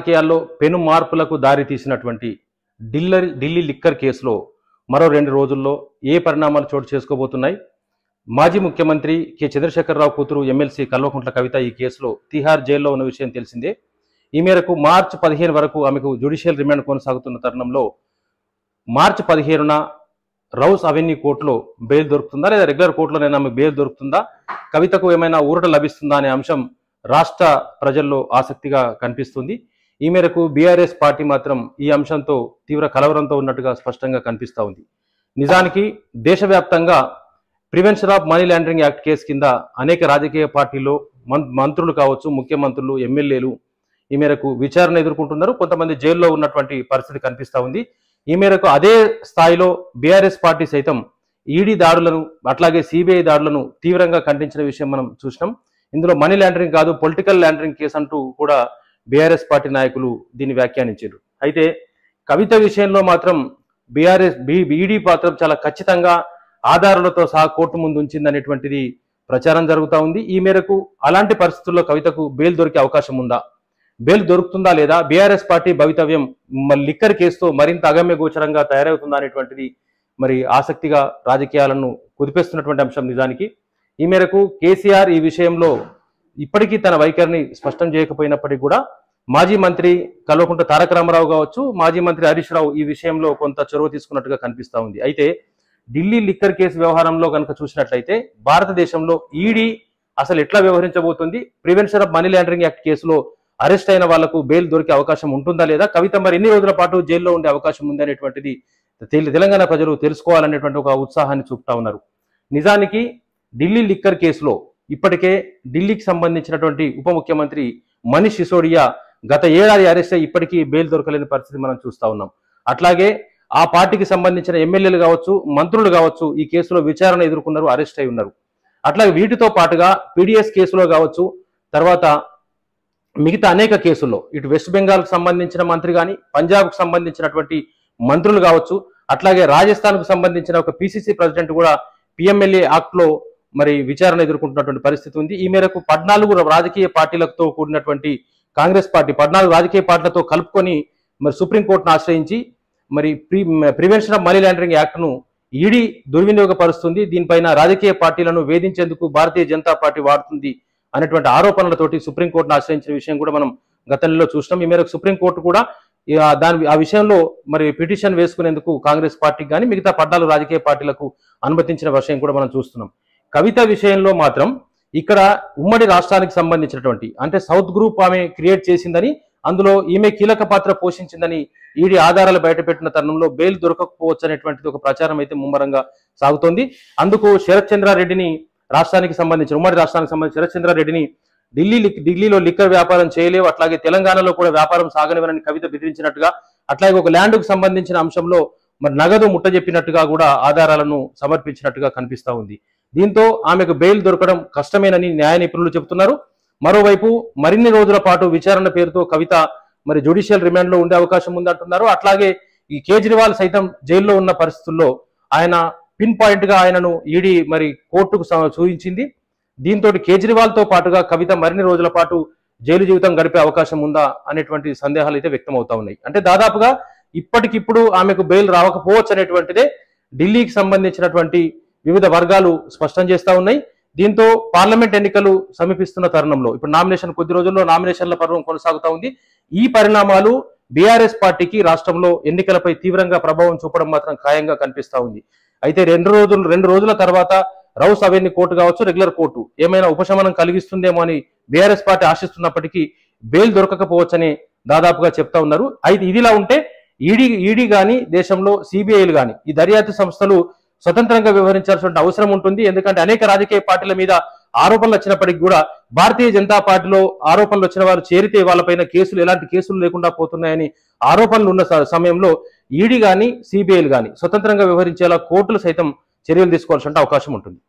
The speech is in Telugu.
రాజకీయాల్లో పెను మార్పులకు దారి తీసినటువంటి ఢిల్లీ లిక్కర్ కేసులో మరో 2 రోజుల్లో ఏ పరిణామాలు చోటు చేసుకోబోతున్నాయి? మాజీ ముఖ్యమంత్రి కె చంద్రశేఖరరావు కూతురు ఎమ్మెల్సీ కల్వకుంట్ల కవిత ఈ కేసులో తిహార్ జైల్లో ఉన్న విషయం తెలిసిందే. ఈ మేరకు మార్చి 15 వరకు ఆమెకు జ్యుడిషియల్ రిమాండ్ కొనసాగుతున్న తరుణంలో మార్చి 15న రౌస్ అవెన్యూ కోర్టులో బెయిల్ దొరుకుతుందా లేదా రెగ్యులర్ కోర్టులోనైనా ఆమె బెయిల్ దొరుకుతుందా, కవితకు ఏమైనా ఊరట లభిస్తుందా అనే అంశం రాష్ట్ర ప్రజల్లో ఆసక్తిగా కనిపిస్తుంది. ఈ మేరకు బీఆర్ఎస్ పార్టీ మాత్రం ఈ అంశంతో తీవ్ర కలవరంతో ఉన్నట్టుగా స్పష్టంగా కనిపిస్తూ ఉంది. నిజానికి దేశవ్యాప్తంగా prevention of money laundering act case కింద అనేక రాజకీయ పార్టీల్లో మంత్రులు కావచ్చు, ముఖ్యమంత్రులు, ఎమ్మెల్యేలు ఈ మేరకు విచారణ ఎదుర్కొంటున్నారు. కొంతమంది జైల్లో ఉన్నటువంటి పరిస్థితి కనిపిస్తూ ఉంది. ఈ మేరకు అదే స్థాయిలో బీఆర్ఎస్ పార్టీ సైతం ఈడీ దాడులను అట్లాగే సిబిఐ దాడులను తీవ్రంగా ఖండించిన విషయం మనం చూసినాం. ఇందులో మనీ లాండరింగ్ కాదు, పొలిటికల్ లాండరింగ్ కేసు అంటూ కూడా బీఆర్ఎస్ పార్టీ నాయకులు దీన్ని వ్యాఖ్యానించారు. అయితే కవిత విషయంలో మాత్రం ఈడీ మాత్రం చాలా ఖచ్చితంగా ఆధారాలతో సహా కోర్టు ముందు ఉంచిందనేటువంటిది ప్రచారం జరుగుతూ ఉంది. ఈ మేరకు అలాంటి పరిస్థితుల్లో కవితకు బెయిల్ దొరికే అవకాశం ఉందా, బెయిల్ దొరుకుతుందా లేదా, బీఆర్ఎస్ పార్టీ భవితవ్యం లిక్కర్ కేసుతో మరింత అగమ్య గోచరంగా తయారవుతుందా అనేటువంటిది మరి ఆసక్తిగా రాజకీయాలను కుదిపేస్తున్నటువంటి అంశం నిజానికి. ఈ మేరకు కేసీఆర్ ఈ విషయంలో ఇప్పటికీ తన వైఖరిని స్పష్టం చేయకపోయినప్పటికీ కూడా మాజీ మంత్రి కల్వకుంట్ల తారక రామారావు కావచ్చు, మాజీ మంత్రి హరీష్ రావు ఈ విషయంలో కొంత చొరవ తీసుకున్నట్టుగా కనిపిస్తూ ఉంది. అయితే ఢిల్లీ లిక్కర్ కేసు వ్యవహారంలో కనుక చూసినట్లయితే భారతదేశంలో ఈడీ అసలు ఎట్లా వ్యవహరించబోతుంది, prevention of money laundering act కేసులో అరెస్ట్ అయిన వాళ్లకు బెయిల్ దొరికే అవకాశం ఉంటుందా లేదా, కవిత మరి ఎన్ని రోజుల పాటు జైల్లో ఉండే అవకాశం ఉంది అనేటువంటిది తెలంగాణ ప్రజలు తెలుసుకోవాలనేటువంటి ఒక ఉత్సాహాన్ని చూపుతా ఉన్నారు. నిజానికి ఢిల్లీ లిక్కర్ కేసులో ఇప్పటికే ఢిల్లీకి సంబంధించినటువంటి ఉప ముఖ్యమంత్రి మనీష్ సిసోడియా గత ఏడాది అరెస్ట్ అయ్యి ఇప్పటికీ బెయిల్ దొరకలేని పరిస్థితి మనం చూస్తా ఉన్నాం. అట్లాగే ఆ పార్టీకి సంబంధించిన ఎమ్మెల్యేలు కావచ్చు, మంత్రులు కావచ్చు ఈ కేసులో విచారణ ఎదుర్కొన్నారు, అరెస్ట్ అయి ఉన్నారు. అట్లాగే వీటితో పాటుగా పీడిఎస్ కేసులో కావచ్చు, తర్వాత మిగతా అనేక కేసుల్లో ఇటు వెస్ట్ బెంగాల్కు సంబంధించిన మంత్రి కానీ, పంజాబ్కు సంబంధించినటువంటి మంత్రులు కావచ్చు, అట్లాగే రాజస్థాన్కు సంబంధించిన ఒక పిసిసి ప్రెసిడెంట్ కూడా పిఎంఎల్ఏ యాక్ట్లో మరి విచారణ ఎదుర్కొంటున్నటువంటి పరిస్థితి ఉంది. ఈ మేరకు 14 రాజకీయ పార్టీలతో కూడినటువంటి కాంగ్రెస్ పార్టీ 14 రాజకీయ పార్టీలతో కలుపుకొని మరి సుప్రీంకోర్టును ఆశ్రయించి మరి ప్రివెన్షన్ ఆఫ్ మనీ లాండరింగ్ యాక్ట్ను ఈడీ దుర్వినియోగపరుస్తుంది, దీనిపైన రాజకీయ పార్టీలను వేధించేందుకు భారతీయ జనతా పార్టీ వాడుతుంది అనేటువంటి ఆరోపణలతోటి సుప్రీంకోర్టును ఆశ్రయించిన విషయం కూడా మనం గతంలో చూసినాం. ఈ మేరకు సుప్రీంకోర్టు కూడా ఆ విషయంలో మరి పిటిషన్ వేసుకునేందుకు కాంగ్రెస్ పార్టీకి కానీ మిగతా 14 రాజకీయ పార్టీలకు అనుమతించిన విషయం కూడా మనం చూస్తున్నాం. కవిత విషయంలో మాత్రం ఇక్కడ ఉమ్మడి రాష్ట్రానికి సంబంధించినటువంటి అంటే సౌత్ గ్రూప్ ఆమె క్రియేట్ చేసిందని, అందులో ఈమె కీలక పాత్ర పోషించిందని ఈడీ ఆధారాలు బయటపెట్టిన తరుణంలో బెయిల్ దొరకకపోవచ్చు అనేటువంటిది ఒక ప్రచారం అయితే ముమ్మరంగా సాగుతోంది. అందుకు శరత్ చంద్రారెడ్డిని రాష్ట్రానికి సంబంధించిన ఉమ్మడి రాష్ట్రానికి సంబంధించిన శరత్ చంద్రారెడ్డిని ఢిల్లీలో లిక్కర్ వ్యాపారం చేయలేవు, అట్లాగే తెలంగాణలో కూడా వ్యాపారం సాగనివ్వనని కవిత బెదిరించినట్టుగా, అట్లాగే ఒక ల్యాండ్కు సంబంధించిన అంశంలో మరి నగదు ముట్టజెప్పినట్టుగా కూడా ఆధారాలను సమర్పించినట్టుగా కనిపిస్తా ఉంది. దీంతో ఆమెకు బెయిల్ దొరకడం కష్టమేనని న్యాయ నిపుణులు చెబుతున్నారు. మరోవైపు మరిన్ని రోజుల పాటు విచారణ పేరుతో కవిత మరి జ్యుడిషియల్ రిమాండ్ లో ఉండే అవకాశం ఉందంటున్నారు. అట్లాగే ఈ కేజ్రీవాల్ సైతం జైల్లో ఉన్న పరిస్థితుల్లో ఆయన పిన్ పాయింట్ గా ఆయనను ఈడీ మరి కోర్టుకు చూపించింది. దీంతో కేజ్రీవాల్ తో పాటుగా కవిత మరిన్ని రోజుల పాటు జైలు జీవితం గడిపే అవకాశం ఉందా అనేటువంటి సందేహాలు అయితే వ్యక్తం అవుతా ఉన్నాయి. అంటే దాదాపుగా ఇప్పటికిప్పుడు ఆమెకు బెయిల్ రావకపోవచ్చు అనేటువంటిదే ఢిల్లీకి సంబంధించినటువంటి వివిధ వర్గాలు స్పష్టం చేస్తా ఉన్నాయి. దీంతో పార్లమెంట్ ఎన్నికలు సమీపిస్తున్న తరుణంలో ఇప్పుడు నామినేషన్ కొద్ది రోజుల్లో నామినేషన్ల పర్వం కొనసాగుతా ఉంది. ఈ పరిణామాలు బీఆర్ఎస్ పార్టీకి రాష్ట్రంలో ఎన్నికలపై తీవ్రంగా ప్రభావం చూపడం మాత్రం ఖాయంగా కనిపిస్తా ఉంది. అయితే 2 రోజుల తర్వాత రౌస్ అవెన్యూ కోర్టు కావచ్చు, రెగ్యులర్ కోర్టు ఏమైనా ఉపశమనం కలిగిస్తుందేమో అని బీఆర్ఎస్ పార్టీ ఆశిస్తున్నప్పటికీ బెయిల్ దొరకకపోవచ్చని దాదాపుగా చెప్తా ఉన్నారు. అయితే ఇదిలా ఉంటే ఈడీ కానీ దేశంలో సిబిఐలు కానీ ఈ దర్యాప్తు సంస్థలు స్వతంత్రంగా వ్యవహరించాల్సిన అవసరం ఉంటుంది. ఎందుకంటే అనేక రాజకీయ పార్టీల మీద ఆరోపణలు వచ్చినప్పటికీ కూడా భారతీయ జనతా పార్టీలో ఆరోపణలు వచ్చిన వారు చేరితే వాళ్ళపైన ఎలాంటి కేసులు లేకుండా పోతున్నాయని ఆరోపణలు ఉన్న సమయంలో ఈడీ కానీ సిబిఐలు కానీ స్వతంత్రంగా వ్యవహరించేలా కోర్టులు సైతం చర్యలు తీసుకోవాల్సిన అవకాశం ఉంటుంది.